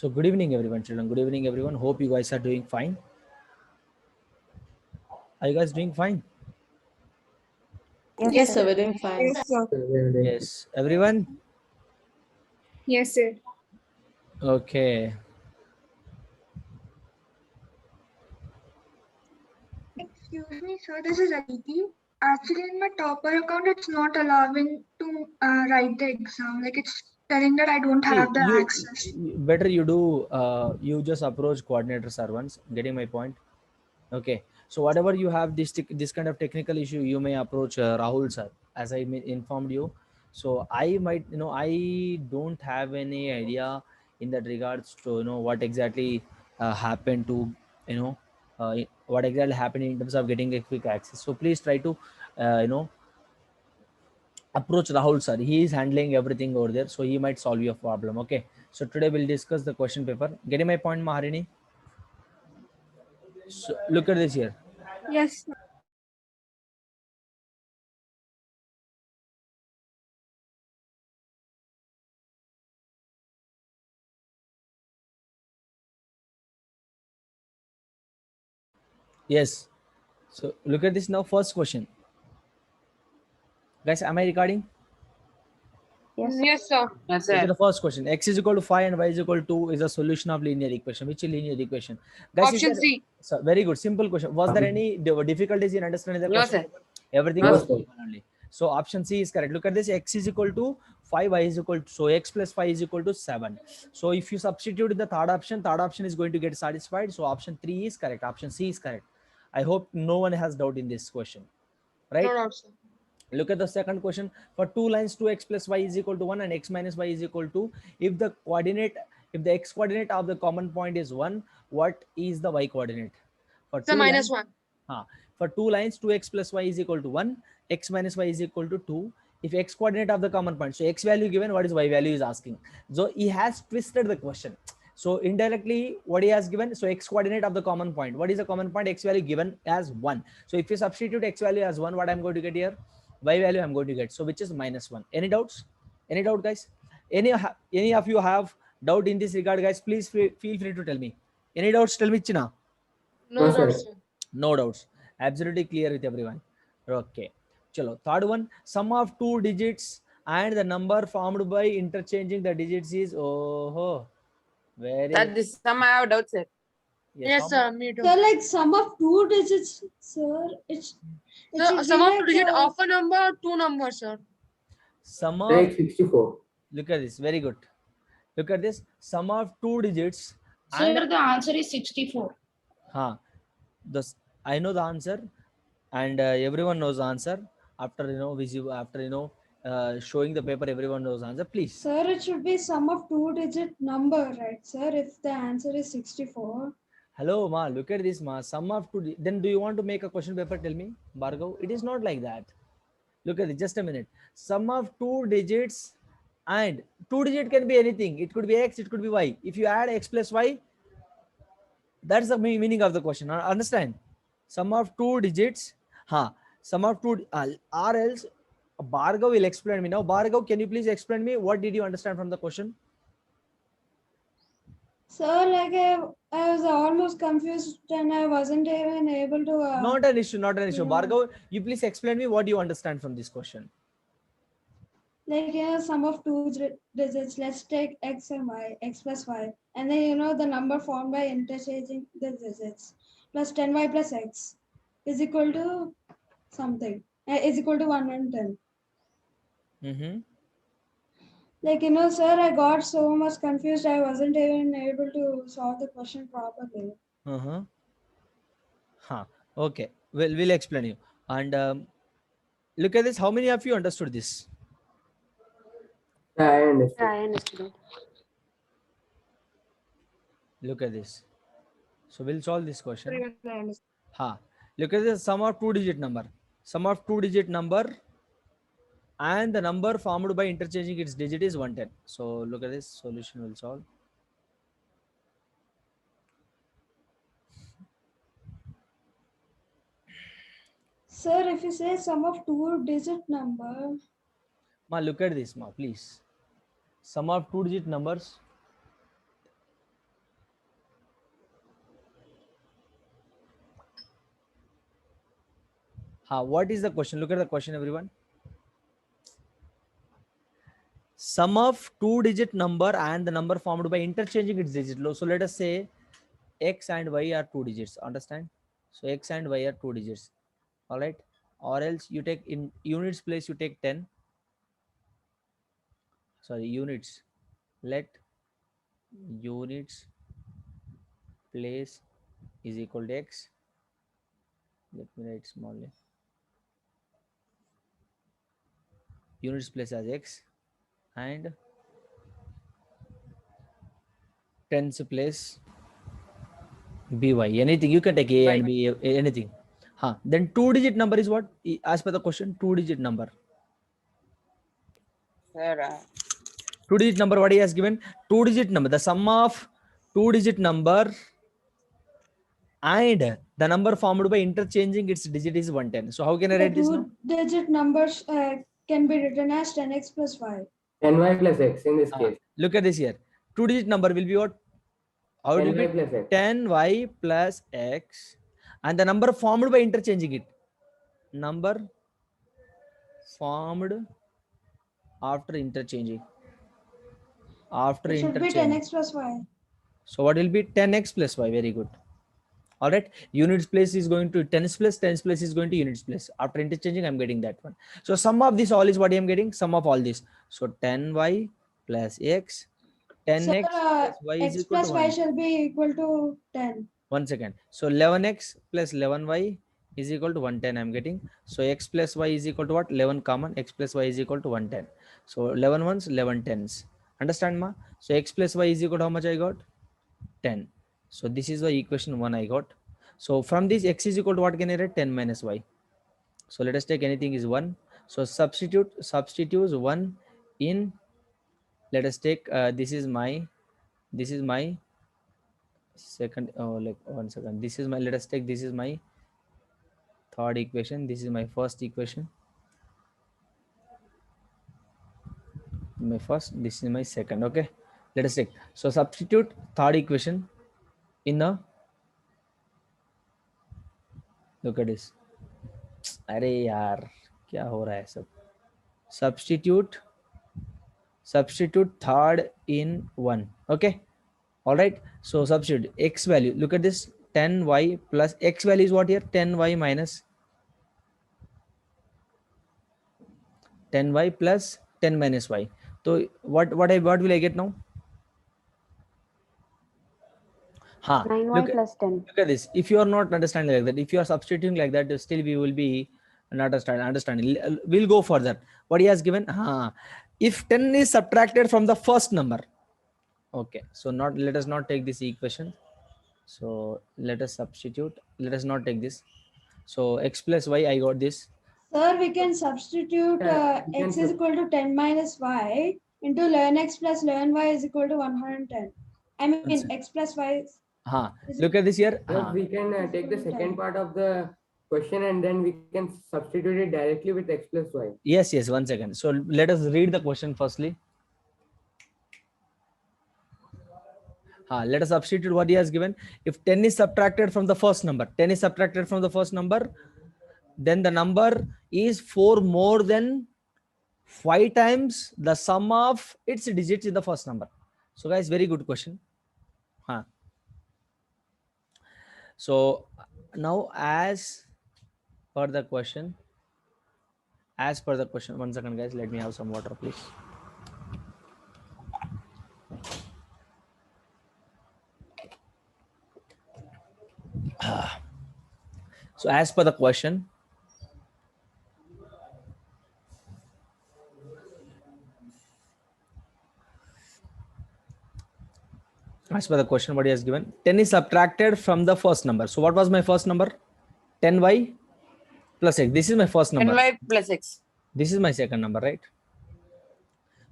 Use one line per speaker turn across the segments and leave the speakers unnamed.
So good evening everyone, children. Good evening everyone. Hope you guys are doing fine. Are you guys doing fine?
Yes, sir, we're doing fine.
Yes, sir.
Yes, everyone.
Yes, sir.
Okay.
Excuse me, sir, this is Aditi. Actually, in my topper account, it's not allowing to write the exam. Like, it's telling that I don't have the access.
Better you do. You just approach coordinator sir once. Getting my point? Okay. So whatever you have this kind of technical issue, you may approach Rahul sir, as I informed you. So I might, I don't have any idea in that regards to what exactly happened to what exactly happened in terms of getting a quick access. So please try to approach Rahul sir. He is handling everything over there, so he might solve your problem. Okay. So today we'll discuss the question paper. Getting my point, Maharini? So look at this here.
Yes, sir.
Yes. So look at this now. First question. Guys, am I recording?
Yes, sir.
Yes,
Look at
sir.
the first question. X is equal to 5 and y is equal to 2 is a solution of linear equation. Which linear equation? Guys,
Option C.
So very good. Simple question. Was there any difficulties in understanding the
No,
question?
sir.
Everything
No,
was
sir.
fine only. So option C is correct. Look at this. X is equal to 5, y is equal to, so x plus 5 is equal to 7. So if you substitute in the third option is going to get satisfied. So option 3 is correct. Option C is correct. I hope no one has doubt in this question. Right?
No doubt, sir.
Look at the second question. For two lines 2x plus y is equal to 1 and x minus y is equal to, if the x coordinate of the common point is 1, what is the y coordinate? For
Sir,
two
minus
lines,
1.
for two lines 2x plus y is equal to 1, x minus y is equal to 2. If x coordinate of the common point, so x value given, what is y value is asking. So he has twisted the question. So indirectly what he has given, so x coordinate of the common point, what is the common point? X value given as 1. So if you substitute x value as 1, what I'm going to get here? Y value I'm going to get, so which is minus 1. Any doubts? Any doubt, guys? Any of you have doubt in this regard, guys? Please feel free to tell me. Any doubts? Tell me, China.
No doubt, sir.
No doubts. Absolutely clear with everyone. Okay. Chalo. Third one. Sum of two digits and the number formed by interchanging the digits is, oh, very.
That this sum I have doubt, sir.
Yes, sir. Me too.
So like sum of two digits, sir. It's
So, sum of two digit of a number or two numbers, sir.
Sum of
Take 64.
Look at this. Very good. Look at this. Sum of two digits.
Sir, the answer is 64.
This I know the answer, and everyone knows the answer. After showing the paper, everyone knows the answer. Please.
Sir, it should be sum of two-digit number, right, sir? If the answer is 64.
Hello, ma. Look at this, ma. Sum of two. Then do you want to make a question paper? Tell me, Bhargav. It is not like that. Look at it. Just a minute. Sum of two digits, and two digit can be anything. It could be x. It could be y. If you add x plus y, that's the meaning of the question. Understand? Sum of two digits. Sum of two. Or else, Bhargav will explain me now. Bhargav, can you please explain me what did you understand from the question?
Sir, like I was almost confused and I wasn't even able to.
Not an issue. Not an issue.
Yeah.
Bhargav, you please explain me what you understand from this question.
Like sum of two digits. Let's take x and y, x plus y, and then the number formed by interchanging the digits plus 10y plus x is equal to something. Is equal to 1 and 10.
Mm-hmm.
Like, sir, I got so much confused. I wasn't even able to solve the question properly.
Okay. We'll explain you. And look at this. How many of you understood this?
I understood.
Yeah, I understood.
Look at this. So we'll solve this question.
Yes, I understand.
Look at the sum of two-digit number. Sum of two-digit number and the number formed by interchanging its digit is 110. So look at this. Solution will solve.
Sir, if you say sum of two-digit number.
Ma, look at this, ma, please. Sum of two-digit numbers. What is the question? Look at the question, everyone. Sum of 2-digit number and the number formed by interchanging its digit. So let us say x and y are 2 digits. Understand? So x and y are 2 digits. All right. Or else you take in units place, you take 10. Sorry, units. Let units place is equal to x. Let me write smallly. Units place as x and tens place by. Anything you can take a and b, anything. Then 2-digit number is what? As per the question, 2-digit number.
Sir,
2-digit number, what he has given? 2-digit number. The sum of 2-digit number and the number formed by interchanging its digit is 110. So how can I
The
write this now?
2-digit numbers can be written as 10x plus y.
10y plus x in this case.
Look at this here. 2-digit number will be what? How it will
10y
be?
plus x.
10y plus x. And the number formed by interchanging it. Number formed after interchanging. After
It should be
interchanging.
10x plus y.
So what will be 10x plus y? Very good. All right. Units place is going to tens place is going to units place. After interchanging, I'm getting that one. So sum of this all is what I am getting? Sum of all this. So 10y plus x. 10x plus y is
X
equal
plus
to
y
1.
shall be equal to 10.
1 second. So 11x plus 11y is equal to 110. I'm getting. So x plus y is equal to what? 11 common. X plus y is equal to 110. So 11 ones, 11 tens. Understand, ma? So x plus y is equal to how much I got? 10. So this is the equation 1 I got. So from this x is equal to what can I write? 10 minus y. So let us take anything is 1. So substitute 1 in. Let us take this is my second. Oh, like 1 second. This is my. Let us take this is my third equation. This is my first equation. My first. This is my second. Okay. Let us take. So substitute third equation in the. Look at this. अरे यार क्या हो रहा है सब? Substitute third in 1. Okay. All right. So substitute x value. Look at this. 10y plus x value is what here? 10y minus 10y plus 10 minus y. So what will I get now?
9y plus 10.
Look at this. If you are not understanding like that, if you are substituting like that, still we will be not understanding. We'll go further. What he has given? If 10 is subtracted from the first number. Okay. So let us not take this equation. So let us substitute. Let us not take this. So x plus y, I got this.
Sir, we can substitute x is equal to 10 minus y into 11x plus 11y is equal to 110. I mean x plus y.
Look at this here.
Yes, we can take the second part of the question and then we can substitute it directly with x plus y.
Yes, 1 second. So let us read the question firstly. Let us substitute what he has given. If 10 is subtracted from the first number, then the number is 4 more than 5 times the sum of its digits in the first number. So guys, very good question. So now as per the question, 1 second guys, let me have some water please. So as per the question, what he has given, 10 is subtracted from the first number. So what was my first number? 10y plus x. This is my first number.
10y plus x.
This is my second number, right?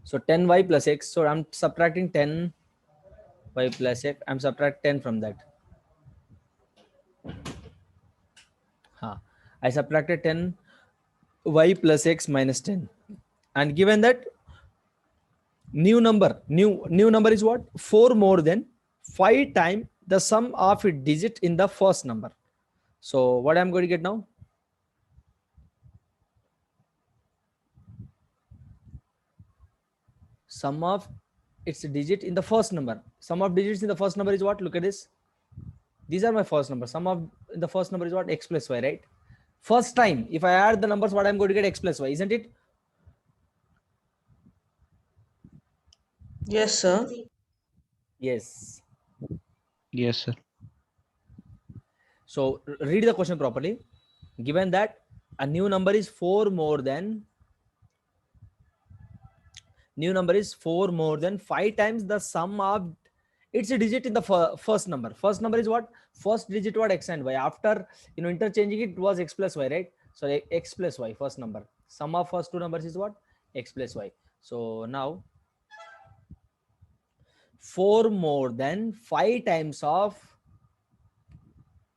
So 10y plus x. So I'm subtracting 10y plus x. I'm subtracting 10 from that. I subtracted 10y plus x minus 10. And given that new number is what? 4 more than 5 times the sum of a digit in the first number. So what I'm going to get now? sum of its digit in the first number. Sum of digits in the first number is what? Look at this. These are my first number. Sum of in the first number is what? X plus y, right? First time, if I add the numbers, what I'm going to get? X plus y, isn't it?
Yes, sir.
Yes.
Yes, sir.
So read the question properly. Given that a new number is 4 more than 5 times the sum of its digit in the first number. First number is what? First digit what? X and y. After interchanging it was x plus y, right? So x plus y, first number. Sum of first two numbers is what? X plus y. So now 4 more than 5 times of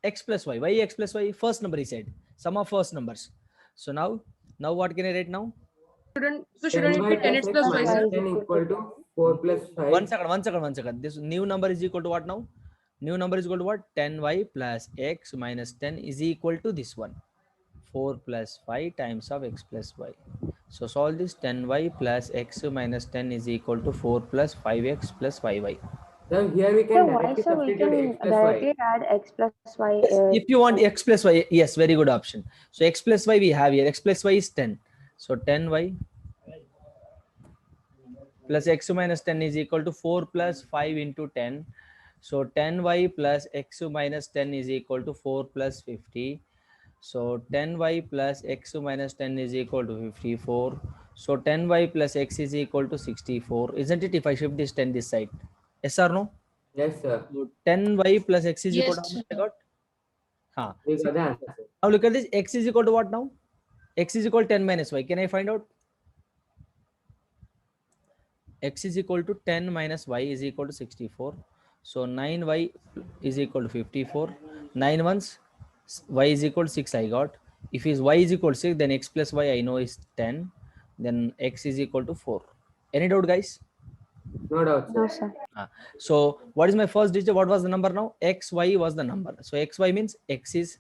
x plus y. Why x plus y? First number he said. Sum of first numbers. So now what can I write now?
Shouldn't it be 10x plus y, sir?
10 equal to 4 plus 5.
One second. This new number is equal to what now? New number is equal to what? 10y plus x minus 10 is equal to this one. 4 plus 5 times of x plus y. So solve this. 10y plus x minus 10 is equal to 4 plus 5x plus 5y.
Now here we
So
can
why,
directly
sir, we
substitute
can
x plus
directly
y.
add x plus y.
If you want x plus y, yes, very good option. So x plus y we have here. X plus y is 10. So 10y plus x minus 10 is equal to 4 plus 5 into 10. So 10y plus x minus 10 is equal to 4 plus 50. So 10y plus x minus 10 is equal to 54. So 10y plus x is equal to 64. Isn't it if I shift this 10 this side? Yes or no?
Yes, sir.
So 10y plus x is equal to
Yes.
how much I got? Huh.
We got the answer.
Now look at this. X is equal to what now? X is equal to 10 minus y. Can I find out? X is equal to 10 minus y is equal to 64. So 9y is equal to 54. 9 ones, y is equal to 6 I got. If is y is equal to 6, then x plus y I know is 10. Then x is equal to 4. Any doubt, guys?
No doubt, sir.
No, sir.
So what is my first digit? What was the number now? XY was the number. So XY means X is,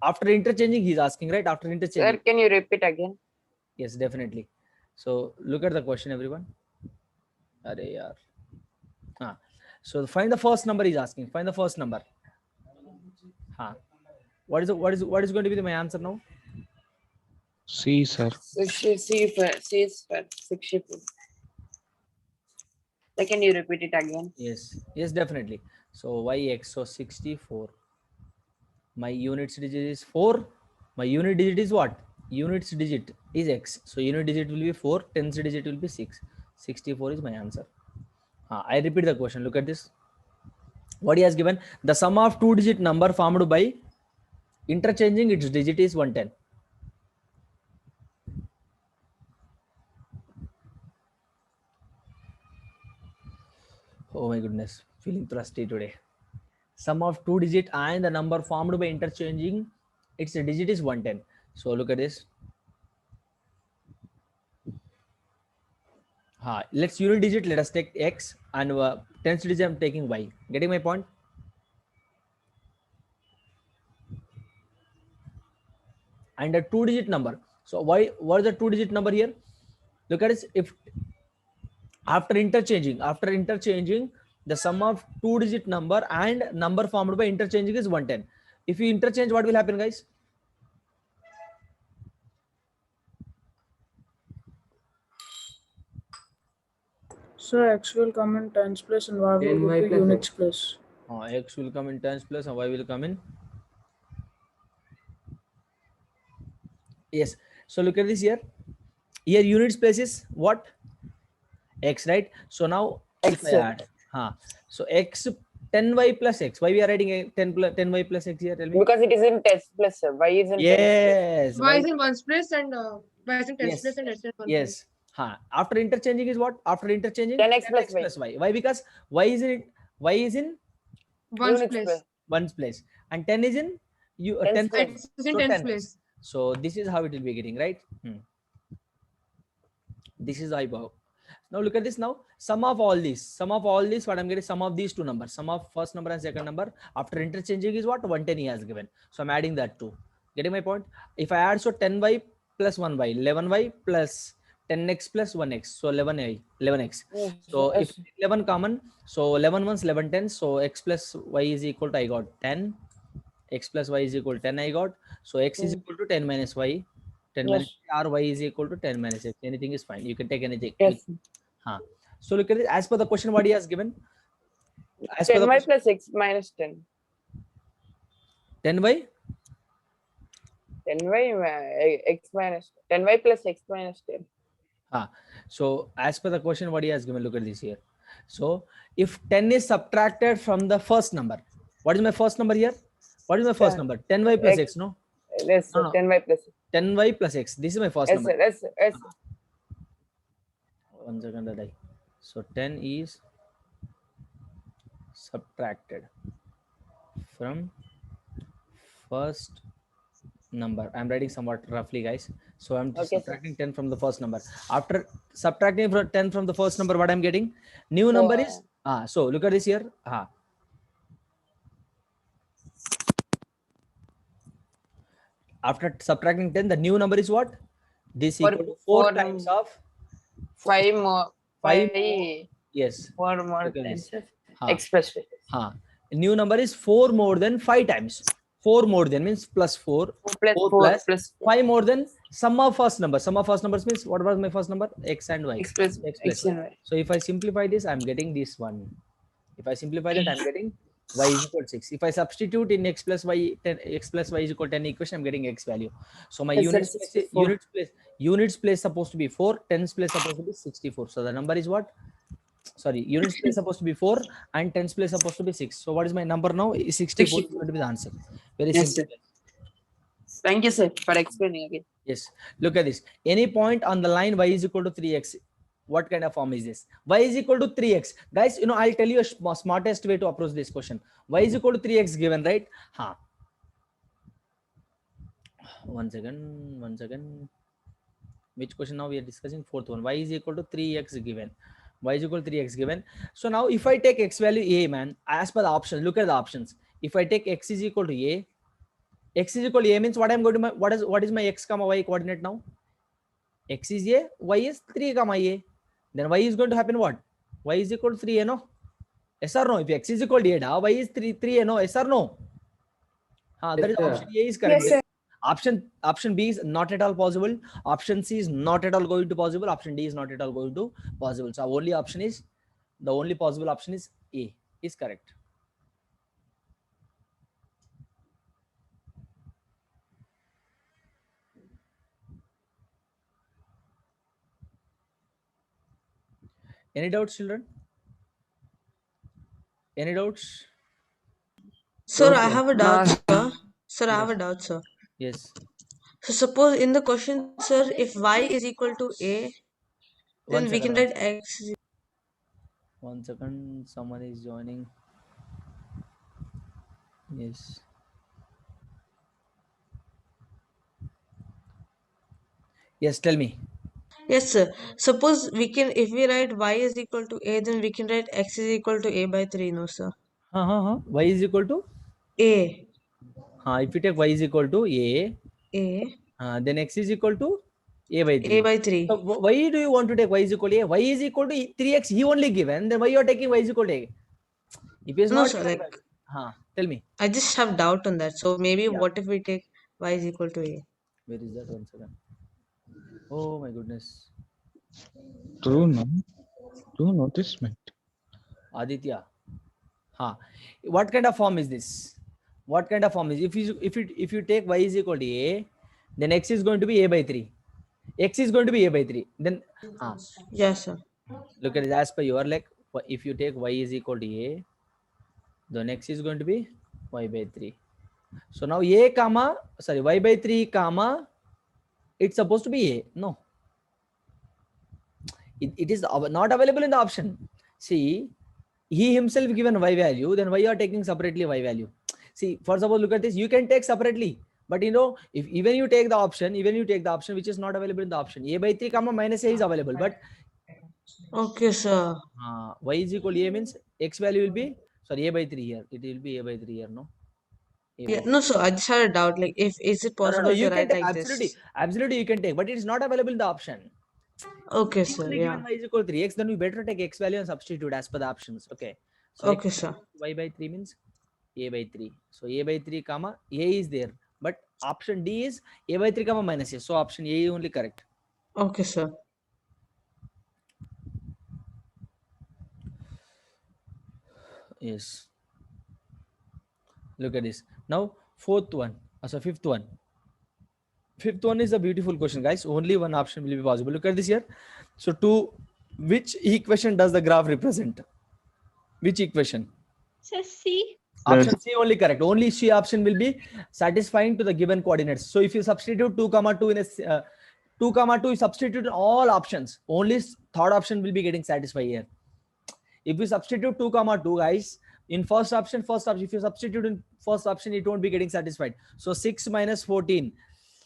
after interchanging, he's asking, right? After
Sir,
interchanging.
can you repeat again?
Yes, definitely. So look at the question, everyone. Arre yaar. So find the first number he's asking. Find the first number. What is going to be my answer now?
C, sir.
64. Sir, can you repeat it again?
Yes, definitely. So yx, so 64. My units digit is 4. My unit digit is what? Units digit is x. So unit digit will be 4. Tens digit will be 6. 64 is my answer. I repeat the question. Look at this. What he has given: the sum of two-digit number formed by interchanging its digit is 110. Oh my goodness, feeling thirsty today. Sum of two-digit and the number formed by interchanging its digit is 110. So look at this. Let's unit digit. Let us take x, and tens digit I'm taking y. Getting my point? And a two-digit number. So why? What is the two-digit number here? Look at this. If after interchanging, the sum of two-digit number and number formed by interchanging is 110. If you interchange, what will happen, guys?
So x will come in tens place and y will
10y
go to
plus
units
x.
place.
X will come in tens place and y will come in. Yes. So look at this here. Here units place is what? X, right? So now
X,
if I add, so x 10y plus x. Why we are writing a 10y plus x here? Tell me.
Because it is in test plus, sir. Y is in test
Yes.
Y is in ones place and y is in tens
Yes.
place and x in ones place.
Yes. After interchanging is what? After interchanging
10x plus
y. Why? Because y is in
Ones
Units
place.
place.
ones place, and 10 is in
Tens
10
place.
X is in
So
tens
10.
place.
So this is how it will be getting, right? This is how. Now look at this now. Sum of all these, what I'm getting, sum of these two numbers, sum of first number and second number after interchanging is what? 110 he has given. So I'm adding that too. Getting my point? If I add, so 10y plus 1y, 11y plus 10x plus 1x, so 11x.
Yes,
So if
yes.
11 common, so 11 ones 11 10, so x plus y is equal to, I got 10, x plus y is equal to 10 I got, so x is equal to 10 minus y, 10 minus
Yes.
or y is equal to 10 minus x, anything is fine, you can take anything.
Yes.
So look at it, as per the question what he has given, as per the
10y
question,
plus x minus 10.
10y
10y x minus 10y plus x minus 10.
So as per the question what he has given, look at this here. So if 10 is subtracted from the first number, what is my first number here? What is my first number? 10y plus x, no?
Yes,
No, no.
10y plus x.
10y plus x, this is my first
Yes,
number.
sir. Yes, sir. Yes, sir.
1 second that I. So 10 is subtracted from first number. I'm writing somewhat roughly, guys. So I'm
Okay,
subtracting 10 from the first number. After subtracting 10 from the first number, what I'm getting? New number is so look at this here. After subtracting 10, the new number is what? This equal to 4 times of
5 more.
5
5.
yes.
4 more
Look at
times
this.
of x plus 5.
New number is 4 more than 5 times. 4 more than means plus 4.
4 plus 4 plus
5 more than sum of first number. Sum of first numbers means what was my first number? X and Y.
x plus
X
and
Y.
y.
So if I simplify this, I'm getting this one. If I simplify that, I'm getting y is equal to 6. If I substitute in x plus y, 10, x plus y is equal to 10 equation, I'm getting x value. So my
Yes, sir,
units place supposed to be 4, tens place supposed to be 64. So the number is what? Sorry, units place supposed to be 4 and tens place supposed to be 6. So what is my number now? 64 is going to be the answer. Very
Yes,
simple.
Thank you, sir, for explaining again.
Yes. Look at this. Any point on the line y is equal to 3x. What kind of form is this? Y is equal to 3x. Guys, you know, I'll tell you a smartest way to approach this question. Y is equal to 3x given, right? One second. Which question now we are discussing? Fourth one. Y is equal to 3x given. Y is equal to 3x given. So now if I take x value a, man, as per the options, look at the options. If I take x is equal to a, x is equal to a means what I'm going to my what is my x comma y coordinate now? X is a, y is 3 comma a. Then y is going to happen what? Y is equal to 3 a, no? Yes or no? If x is equal to a, y is 3 a, no? Yes or no? That is option A is correct.
Yes, sir.
Option B is not at all possible. Option C is not at all going to possible. Option D is not at all going to possible. So the only possible option is A is correct. Any doubts, children? Any doubts?
Sir, I have a doubt, sir. Sir, I have a doubt, sir.
Yes.
So suppose in the question, sir, if y is equal to a, then we can write x.
1 second, someone is joining. Yes. Yes, tell me.
Yes, sir. Suppose if we write y is equal to a, then we can write x is equal to a by 3, no, sir?
Y is equal to?
A.
If you take y is equal to a, then x is equal to a by 3.
A by 3.
So why do you want to take y is equal to a? Y is equal to 3x, he only given. Then why you are taking y is equal to a? If it is
No,
not
sir,
given, tell me.
I just have doubt on that. So maybe what if we take y is equal to a?
Where is that? 1 second. Oh my goodness.
True noticement.
Aditya. What kind of form is this? What kind of form is if you take y is equal to a, then x is going to be a by 3. X is going to be a by 3. Then
yes, sir.
Look at it as per your like if you take y is equal to a, then x is going to be y by 3. So now y by 3 comma, it's supposed to be a. No. It is not available in the option. See, he himself given y value, then why you are taking separately y value? See, first of all, look at this. You can take separately, but you know, if even you take the option which is not available in the option, a by 3 comma minus a is available, but
okay, sir.
Y is equal to a means x value will be a by 3 here. It will be a by 3 here, no?
Yeah, no, so I just had a doubt. Like, is it possible
No, you
to
can
write
take
like
absolutely,
this?
absolutely you can take, but it is not available in the option.
Okay,
It's
sir.
only
Yeah.
given y is equal to 3x, then we better take x value and substitute as per the options. Okay. So
Okay,
x
sir.
y by 3 means a by 3. So a by 3 comma a is there, but option D is a by 3 comma minus a. So option A is only correct.
Okay, sir.
Yes. Look at this. Now fourth one. So fifth one. Fifth one is a beautiful question, guys. Only one option will be possible. Look at this here. So to which equation does the graph represent? Which equation?
So C.
Option C only correct. Only C option will be satisfying to the given coordinates. So if you substitute 2 comma 2 in a 2 comma 2, you substitute in all options. Only third option will be getting satisfied here. If you substitute 2 comma 2, guys, in first option, if you substitute in first option, it won't be getting satisfied. So 6 minus 14.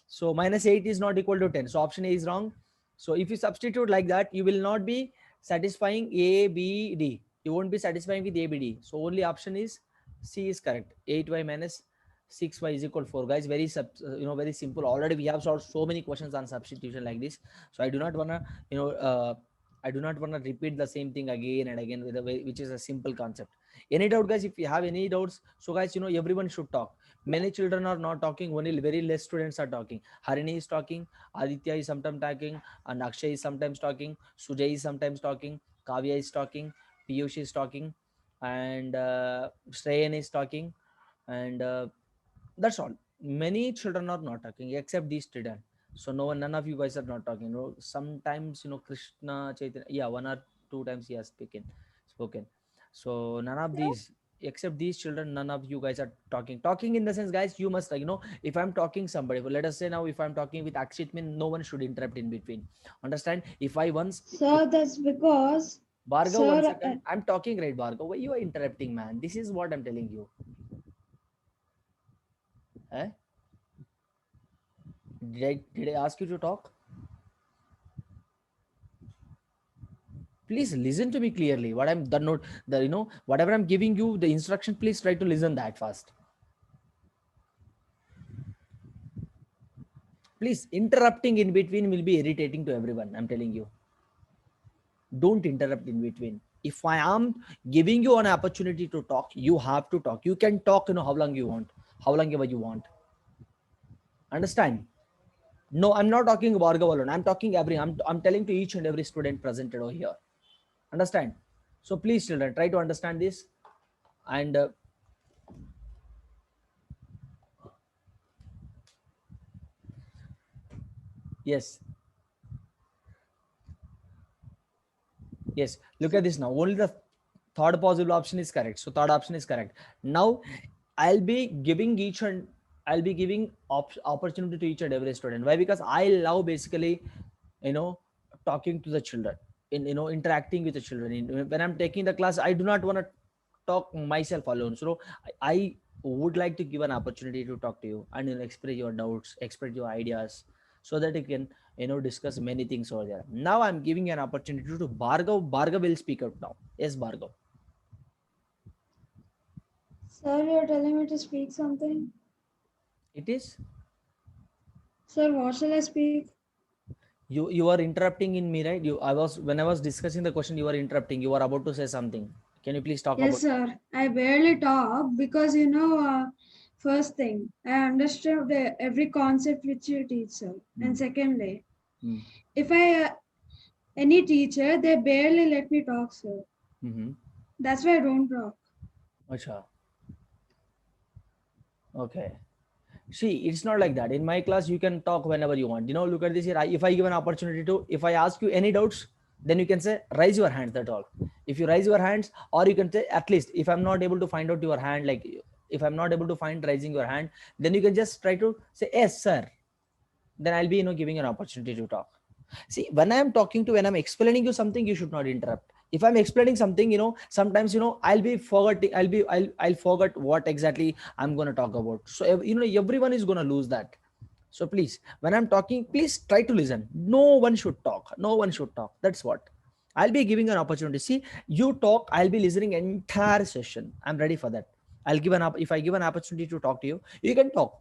So minus 8 is not equal to 10. So option A is wrong. So if you substitute like that, you will not be satisfying A, B, D. You won't be satisfying with A, B, D. So only option is C is correct. 8y minus 6y is equal to 4. Guys, very very simple. Already we have solved so many questions on substitution like this. So I do not wanna I do not want to repeat the same thing again and again with a way, which is a simple concept. Any doubt, guys? If you have any doubts, so guys, everyone should talk. Many children are not talking. Only very less students are talking. Harini is talking. Aditya is sometimes talking. And Akshay is sometimes talking. Sujay is sometimes talking. Kavya is talking. Piyush is talking. And Shreyan is talking. And that's all. Many children are not talking except these children. So none of you guys are not talking. Sometimes Krishna, Chaitanya, yeah, 1 or 2 times he has spoken. So none of these, except these children, none of you guys are talking. Talking in the sense, guys, you must if I'm talking somebody, let us say now, if I'm talking with Akshit, no one should interrupt in between. Understand? If I once,
So that's because.
Bhargav,
Sir,
1 second, I'm talking, right, Bhargav? Why you are interrupting, man? This is what I'm telling you. Eh? Did I ask you to talk? Please listen to me clearly. What I'm the note, whatever I'm giving you, the instruction, please try to listen that fast. Please, interrupting in between will be irritating to everyone. I'm telling you. Don't interrupt in between. If I am giving you an opportunity to talk, you have to talk. You can talk, how long you want, how long ever you want. Understand? No, I'm not talking about Bhargav alone. I'm talking I'm telling to each and every student presented over here. Understand? So please, children, try to understand this. And yes. Yes, look at this now. Only the third possible option is correct. So third option is correct. Now I'll be giving opportunity to each and every student. Why? Because I love basically, talking to the children, interacting with the children. When I'm taking the class, I do not want to talk myself alone. So I would like to give an opportunity to talk to you and express your doubts, express your ideas, so that you can discuss many things over there. Now I'm giving an opportunity to Bhargav. Bhargav will speak out now. Yes, Bhargav.
Sir, you're telling me to speak something?
It is.
Sir, what shall I speak?
You are interrupting in me, right? When I was discussing the question, you were interrupting. You were about to say something. Can you please talk about?
Yes, sir. I barely talk because first thing, I understood every concept which you teach, sir. And secondly, if any teacher, they barely let me talk, sir. That's why I don't talk.
Acha. Okay. See, it's not like that. In my class, you can talk whenever you want. Look at this here. If I give an opportunity to, if I ask you any doubts, then you can say, raise your hands, that's all. If you raise your hands, or you can say, at least, if I'm not able to find out your hand, like if I'm not able to find raising your hand, then you can just try to say, yes, sir. Then I'll be, giving an opportunity to talk. See, when I'm explaining you something, you should not interrupt. If I'm explaining something, sometimes, I'll be forgetting, I'll forget what exactly I'm going to talk about. So, everyone is going to lose that. So please, when I'm talking, please try to listen. No one should talk. No one should talk. That's what. I'll be giving an opportunity. See, you talk, I'll be listening entire session. I'm ready for that. If I give an opportunity to talk to you, you can talk.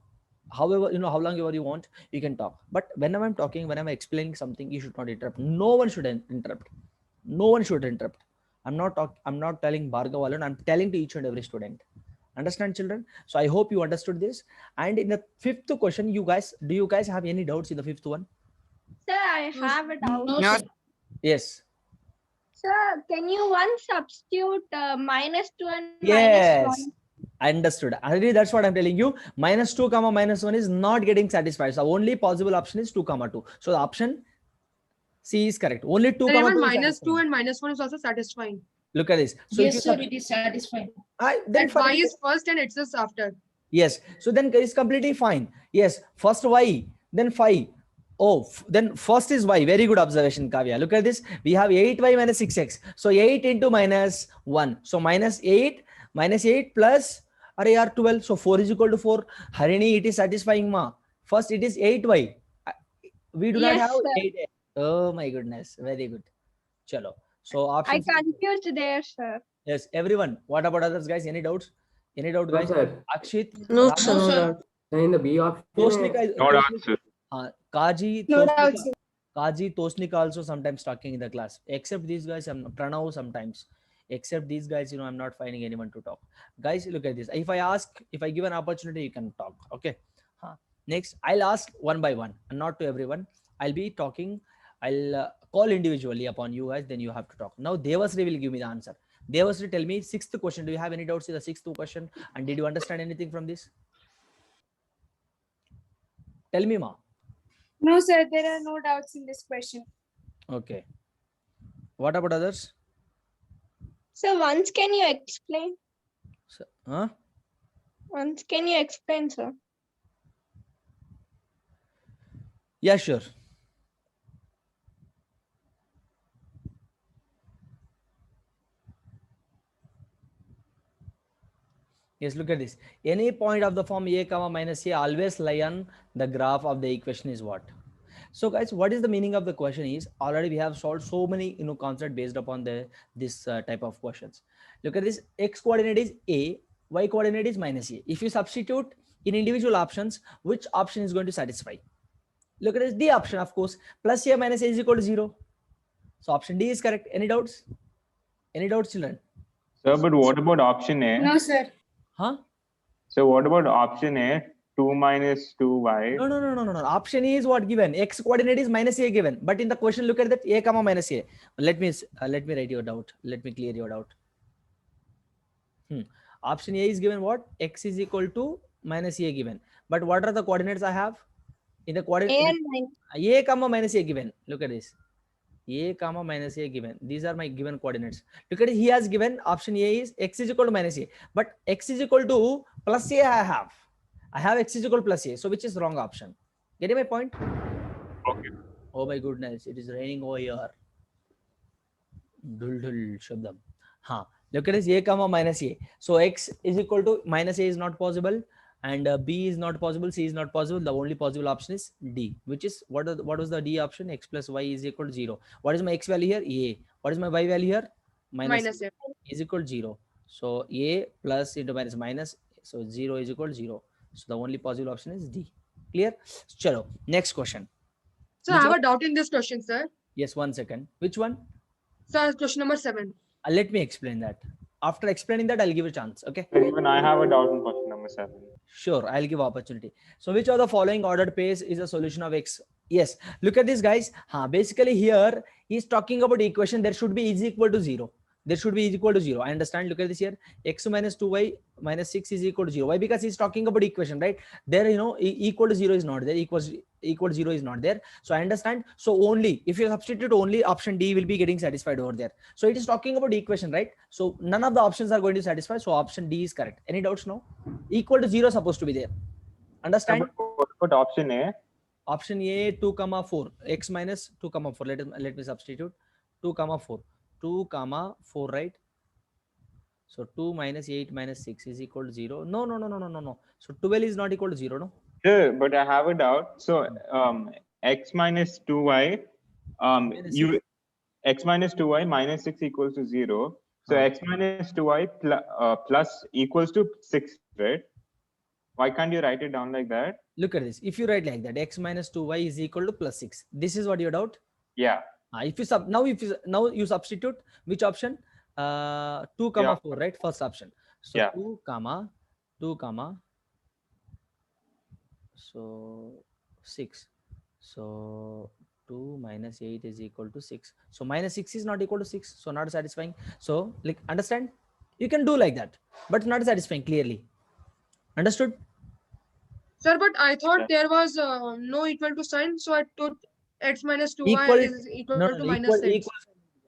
however, how long ever you want, you can talk. But whenever I'm talking, whenever I'm explaining something, you should not interrupt. No one should interrupt. No one should interrupt. I'm not telling Bhargav alone. I'm telling to each and every student. Understand, children? So I hope you understood this. And in the fifth question, do you guys have any doubts in the fifth one?
Sir, I have a doubt.
No, sir.
Yes.
Sir, can you substitute -2 and
Yes.
-1?
I understood. Already, that's what I'm telling you. -2, -1 is not getting satisfied. So only possible option is 2, 2. So the option C is correct. Only 2,
Sir, even
2 is
-2
satisfying.
and -1 is also satisfying.
Look at this. So if you
it is satisfying.
then
That y
fine.
is first and x is after.
Yes. So then it's completely fine. Yes. First y, then 5. Oh, then first is y. Very good observation, Kavya. Look at this. We have 8y minus 6x. So 8 into -1. So -8 plus are 12. So 4 is equal to 4. Harini, it is satisfying, ma. First, it is 8y. We do not
Yes,
have
sir.
8. Oh my goodness. Very good. Chalo. So option
I
C.
confused there, sir.
Yes, everyone. What about others, guys? Any doubts? Any doubt,
No,
guys?
sir.
Akshit?
No,
Rama?
sir, no doubt.
In the B option.
Tosnika is
No doubt, sir.
Kaji,
No
Tosnika,
doubts.
Kaji, Tosnika also sometimes talking in the class. Except these guys, Pranav sometimes. Except these guys, I'm not finding anyone to talk. Guys, look at this. If I give an opportunity, you can talk. Okay. Next, I'll ask one by one, and not to everyone. I'll be talking. I'll call individually upon you guys. Then you have to talk. Now, Devasri will give me the answer. Devasri, tell me sixth question. Do you have any doubts in the sixth question? And did you understand anything from this? Tell me, ma.
No, sir, there are no doubts in this question.
Okay. What about others?
So once can you explain?
Huh?
Once can you explain, sir?
Yeah, sure. Yes, look at this. Any point of the form a comma minus a always lie on the graph of the equation is what? So guys, what is the meaning of the question is already we have solved so many concept based upon this type of questions. Look at this. X coordinate is a, y coordinate is minus a. If you substitute in individual options, which option is going to satisfy? Look at this D option, of course. Plus a minus a is equal to 0. So option D is correct. Any doubts? Any doubts, children?
Sir, but what about option A?
No, sir.
Huh?
So what about option A? 2 minus 2y.
No. Option E is what given. X coordinate is minus a given. But in the question, look at that a comma minus a. Let me write your doubt. Let me clear your doubt. Option A is given what? X is equal to minus a given. But what are the coordinates I have? In the coordinate a comma minus a given. Look at this. A comma minus a given. These are my given coordinates. Look at it. He has given option A is x is equal to minus a. But x is equal to plus a I have x is equal to plus a. So which is wrong option? Getting my point?
Okay.
Oh my goodness. It is raining over here. Dul dul shabdam. Look at this a comma minus a. So x is equal to minus a is not possible. And B is not possible, C is not possible. The only possible option is D, which is what was the D option? X plus y is equal to 0. What is my x value here? A. What is my y value here? Minus a is equal to 0. So A plus into minus. So 0 is equal to 0. So the only possible option is D. Clear? Chalo. Next question.
So I have a doubt in this question, sir.
Yes, 1 second. Which one?
Sir, question number 7.
Let me explain that. After explaining that, I'll give a chance. Okay.
Even I have a doubt in question number 7.
Sure, I'll give opportunity. So which of the following ordered pairs is a solution of x? Yes, look at this, guys. Basically here he's talking about equation. There should be is equal to 0. There should be is equal to 0. I understand. Look at this here. X minus 2y minus 6 is equal to 0. Why? Because he's talking about equation, right? There, equal to 0 is not there. Equal to 0 is not there. So I understand. So only if you substitute only option D will be getting satisfied over there. So it is talking about equation, right? So none of the options are going to satisfy. So option D is correct. Any doubts now? Equal to 0 supposed to be there. Understand?
What about option A?
Option A 2, 4. X minus 2, 4. Let me substitute 2, 4. 2, 4, right? So 2 minus 8 minus 6 is equal to 0. No. So 12 is not equal to 0, no?
Sure, but I have a doubt. So x minus 2y, x minus 2y minus 6 equals to 0. So x minus 2y plus equals to 6, right? Why can't you write it down like that?
Look at this. If you write like that, x minus 2y is equal to plus 6. This is what your doubt?
Yeah.
If you now you substitute which option? 2 comma
Yeah.
4, right? First option. So
Yeah.
2 comma so 6. So 2 minus 8 is equal to 6. So minus 6 is not equal to 6. So not satisfying. So like, understand? You can do like that, but not satisfying clearly. Understood?
Sir, but I thought there was no equal to sign, so I took x minus 2y
Equal,
is equal
no,
to
no,
minus 6.
equal.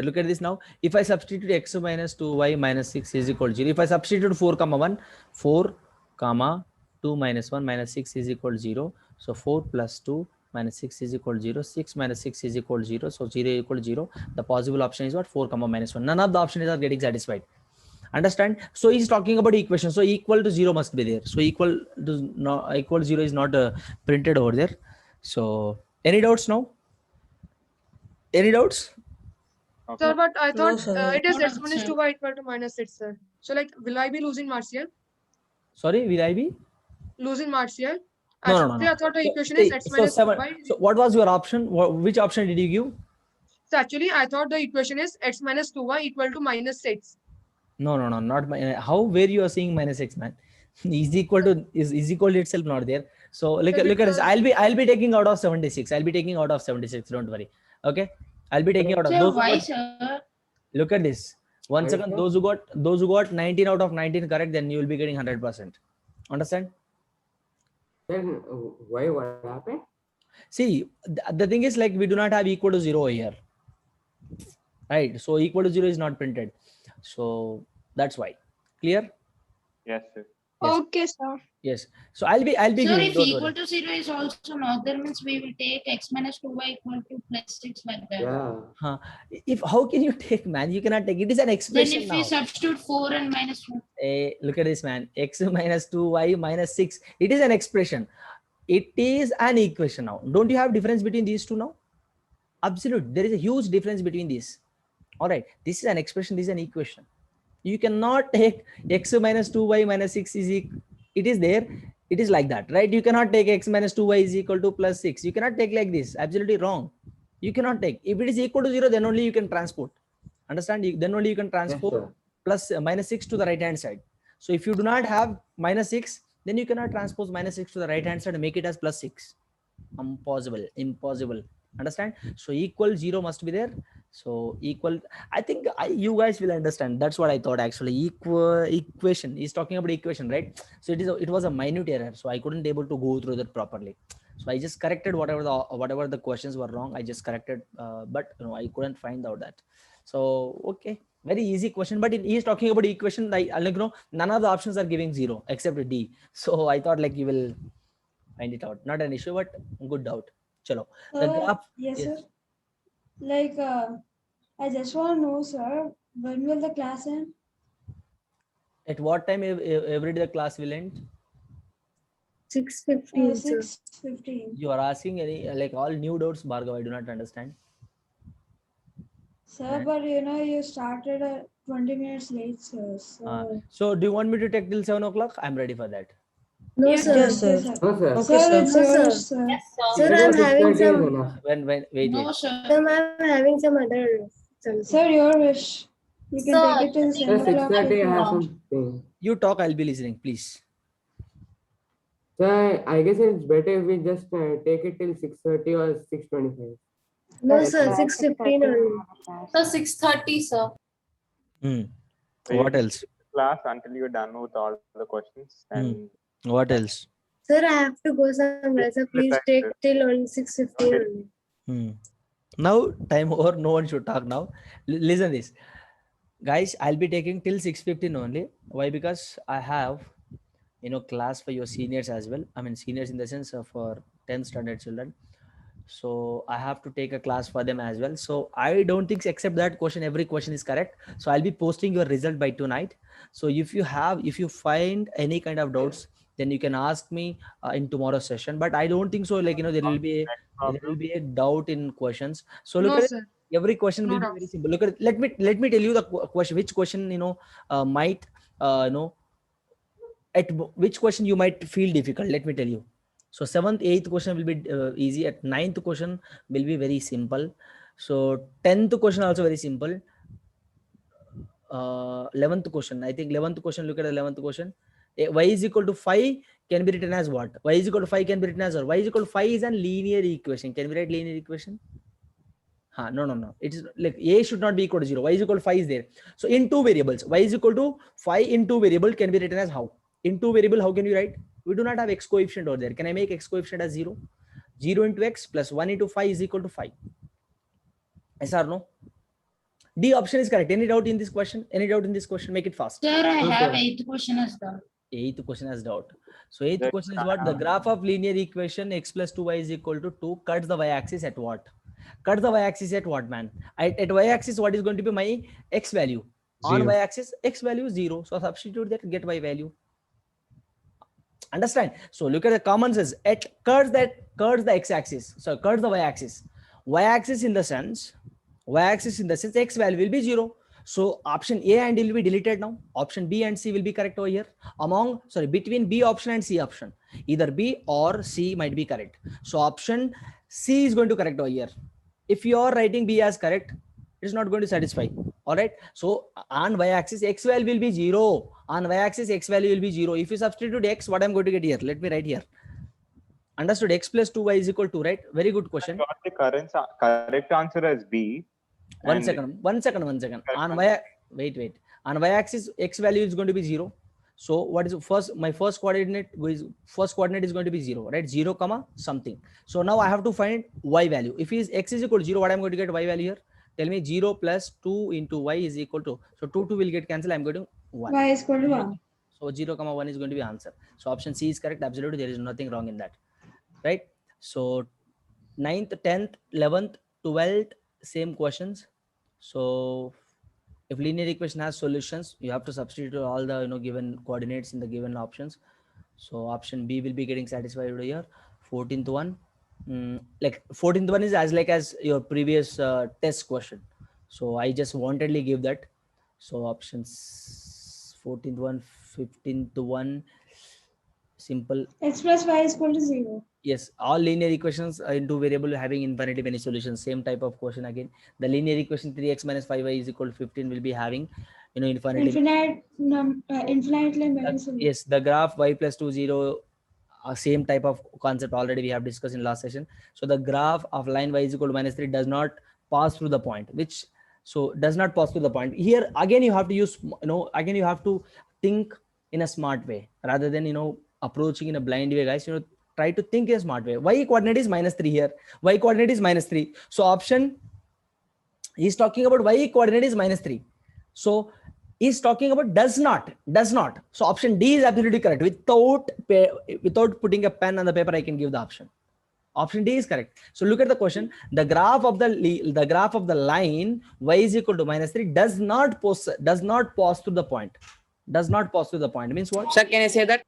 Look at this now. If I substitute x minus 2y minus 6 is equal to 0. If I substitute 4 comma 1, 4 comma 2 minus 1 minus 6 is equal to 0. So 4 plus 2 minus 6 is equal to 0. 6 minus 6 is equal to 0. So 0 equal to 0. The possible option is what? 4 comma minus 1. None of the options are getting satisfied. Understand? So he's talking about equation. So equal to 0 must be there. So equal to 0 is not printed over there. So any doubts now? Any doubts?
Sir, but I
No,
thought
sir.
it is x minus 2y equal to minus 6, sir. So like, will I be losing marks here?
Sorry, will I be?
Losing marks here?
No.
Actually, I thought the equation is x minus 2y.
So what was your option? Which option did you give?
So actually, I thought the equation is x minus 2y equal to minus 6.
No, not how, where you are seeing minus 6, man. is equal to itself not there. So look at this. I'll be taking out of 76. I'll be taking out of 76. Don't worry. Okay. I'll be taking out of those.
Why, sir?
Look at this. One
Why,
second.
sir?
Those who got 19 out of 19 correct, then you will be getting 100%. Understand?
Then why, what happened?
See, the thing is, like, we do not have equal to 0 here, right? So equal to 0 is not printed. So that's why. Clear?
Yes, sir.
Yes.
Okay, sir.
Yes. So I'll be
Sir,
giving.
if
Don't
equal
worry.
to 0 is also not there, means we will take x minus 2y equal to plus 6 like that.
Yeah.
If how can you take, man? You cannot take. It is an
Then
expression
if
now.
we substitute 4 and minus 1.
Look at this, man. X minus 2y minus 6. It is an expression. It is an equation now. Don't you have difference between these two now? Absolute. There is a huge difference between these. All right. This is an expression. This is an equation. You cannot take x minus 2y minus 6 is equal. It is there. It is like that, right? You cannot take x minus 2y is equal to plus 6. You cannot take like this. Absolutely wrong. You cannot take. If it is equal to 0, then only you can transport. Understand? Then only you can transport
Yes,
plus minus 6 to the right hand side. So if you do not have minus 6, then you cannot transpose minus 6 to the right hand side and make it as plus 6. Impossible. Understand? So equal 0 must be there. So equal, I think you guys will understand. That's what I thought actually. Equation. He's talking about equation, right? So it was a minute error. So I couldn't able to go through that properly. So I just corrected whatever the questions were wrong. I just corrected, but I couldn't find out that. So okay, very easy question. But he is talking about equation. Like none of the options are giving 0 except D. So I thought like you will find it out. Not an issue, but good doubt. Chalo. The graph.
Yes, sir. Like, I just want to know, sir, when will the class end?
At what time every day the class will end?
6:15, sir.
6:15.
You are asking any like all new doubts, Bhargav. I do not understand.
Sir, but you started 20 minutes late, sir.
So do you want me to take till 7 o'clock? I'm ready for that.
No,
Yes,
sir.
Yes, sir.
No, sir.
Okay,
Sir,
sir.
it's
No,
yours,
sir.
sir.
Sir, I'm having some.
Wait.
No, sir.
Sir, I'm having some other. Something.
Sir, your wish. You can
Sir,
take it till
Sir,
7 o'clock.
6:30
if
I
you
have
want.
something.
You talk. I'll be listening, please.
So I guess it's better if we just take it till 6:30 or 6:25.
No, sir. 6:15 only.
Sir, 6:30, sir.
What else?
Class until you're done with all the questions. And
What else?
Sir, I have to go somewhere. So please take till on 6:15 only.
Now time over. No one should talk now. Listen this, guys. I'll be taking till 6:15 only. Why? Because I have class for your seniors as well. I mean seniors in the sense of for 10th standard children. So I have to take a class for them as well. So I don't think except that every question is correct. So I'll be posting your result by tonight. So if you find any kind of doubts, then you can ask me in tomorrow's session. But I don't think so. Like there will be a doubt in questions. So look
No,
at it.
sir.
Every question will
No
be
doubt.
very simple. Look at it. Let me tell you the question. Which question might at which question you might feel difficult. Let me tell you. So 7th, 8th question will be easy. At 9th question will be very simple. So 10th question also very simple. 11th question, I think 11th question, look at the 11th question. Y is equal to 5 can be written as what? Y is equal to 5 can be written as what? Y is equal to 5 is a linear equation. Can we write linear equation? No. It is like A should not be equal to 0. Y is equal to 5 is there. So in two variables, Y is equal to 5 in two variable can be written as how? In two variable, how can you write? We do not have X coefficient over there. Can I make X coefficient as 0? 0 into X plus 1 into 5 is equal to 5. Yes or no? D option is correct. Any doubt in this question? Any doubt in this question? Make it fast.
Sir, I have 8th question as doubt.
8th question has doubt. So 8th question is what? The graph of linear equation x plus 2y is equal to 2 cuts the y-axis at what? Cuts the y-axis at what, man? At y-axis, what is going to be my x value? On
Zero.
y-axis, x value is 0. So substitute that, get y value. Understand? So look at the common sense. At cuts the x-axis. So cuts the y-axis. Y-axis in the sense x value will be 0. So option A and D will be deleted now. Option B and C will be correct over here. Between B option and C option, either B or C might be correct. So option C is going to correct over here. If you are writing B as correct, it is not going to satisfy. All right. So on y-axis, x value will be 0. On y-axis, x value will be 0. If you substitute x, what I'm going to get here? Let me write here. Understood? X plus 2y is equal to, right? Very good question.
I got the correct answer as B.
One second. On wait. On y-axis, x value is going to be 0. So what is my first coordinate is going to be 0, right? 0 comma something. So now I have to find y value. If x is equal to 0, what I'm going to get y value here? Tell me 0 plus 2 into y is equal to. So 2 will get cancelled. I'm going to 1.
Y is equal to 1.
So 0 comma 1 is going to be answer. So option C is correct. Absolutely, there is nothing wrong in that, right? So 9th, 10th, 11th, 12th, same questions. So if linear equation has solutions, you have to substitute all the given coordinates in the given options. So option B will be getting satisfied over here. 14th one, like 14th one is as your previous test question. So I just wantedly give that. So options 14th one, 15th one, simple.
X plus y is equal to 0.
Yes, all linear equations into variable having infinitely many solutions. Same type of question again. The linear equation 3x minus 5y is equal to 15 will be having infinitely
many solutions.
Yes, the graph y plus 2 0, same type of concept already we have discussed in last session. So the graph of line y is equal to minus 3 does not pass through the point, does not pass through the point. Here again you have to use again you have to think in a smart way rather than approaching in a blind way, guys. Try to think in a smart way. Y coordinate is minus 3 here. Y coordinate is minus 3. So option he's talking about y coordinate is minus 3. So he's talking about does not. So option D is absolutely correct. Without putting a pen on the paper, I can give the option. Option D is correct. So look at the question. The graph of the line y is equal to minus 3 does not pass through the point. Does not pass through the point means what?
Sir, can I say that?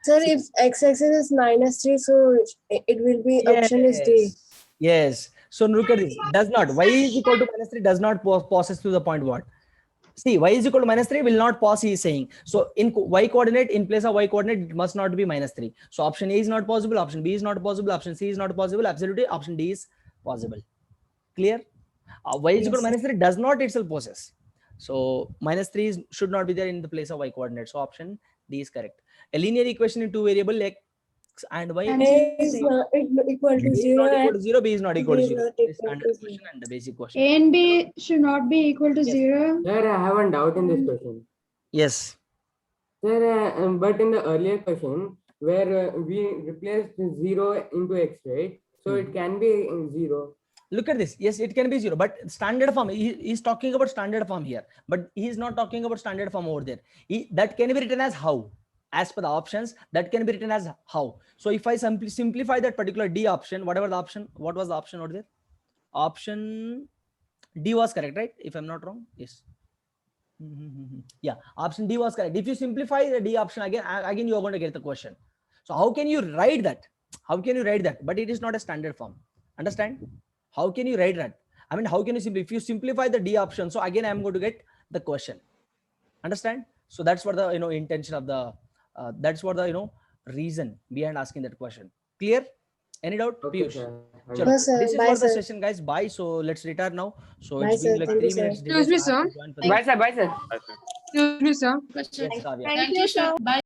Sir, if x-axis is minus 3, so it will be option is D.
Yes. So look at this. Does not. Y is equal to minus 3 does not passes through the point what? See, y is equal to minus 3 will not pass, he is saying. So in y coordinate, in place of y coordinate, it must not be minus 3. So option A is not possible. Option B is not possible. Option C is not possible. Absolutely. Option D is possible. Clear? Y is equal to minus 3 does not itself possess. So minus 3 should not be there in the place of y coordinate. So option D is correct. A linear equation in two variable x and y.
A is not equal to 0.
B is not equal to 0. This standard question and the basic question.
A and B should not be equal to 0.
Sir, I have one doubt in this question.
Yes.
Sir, but in the earlier question where we replaced 0 into x, right? So it can be 0.
Look at this. Yes, it can be 0, but standard form, he's talking about standard form here, but he's not talking about standard form over there. That can be written as how. As per the options, that can be written as how. So if I simplify that particular D option, what was the option over there? Option D was correct, right? If I'm not wrong. Yes. Yeah, option D was correct. If you simplify the D option again you are going to get the question. So how can you write that? But it is not a standard form. Understand? How can you write that? I mean, how can you if you simplify the D option? So again, I'm going to get the question. Understand? So that's what the intention of the that's what the reason behind asking that question. Clear? Any doubt?
Okay,
Piyush?
sir.
Chalo.
No, sir.
This is
Bye,
for the
sir.
session, guys. Bye. So let's retire now. So
Bye,
it's been
sir.
like
Thank
3
you, sir.
minutes delay.
Excuse me,
So I have
sir.
to join for the
Bye, sir. Bye, sir.
That's it.
Excuse me, sir.
Yes, Kavya.
Thank you, sir. Bye.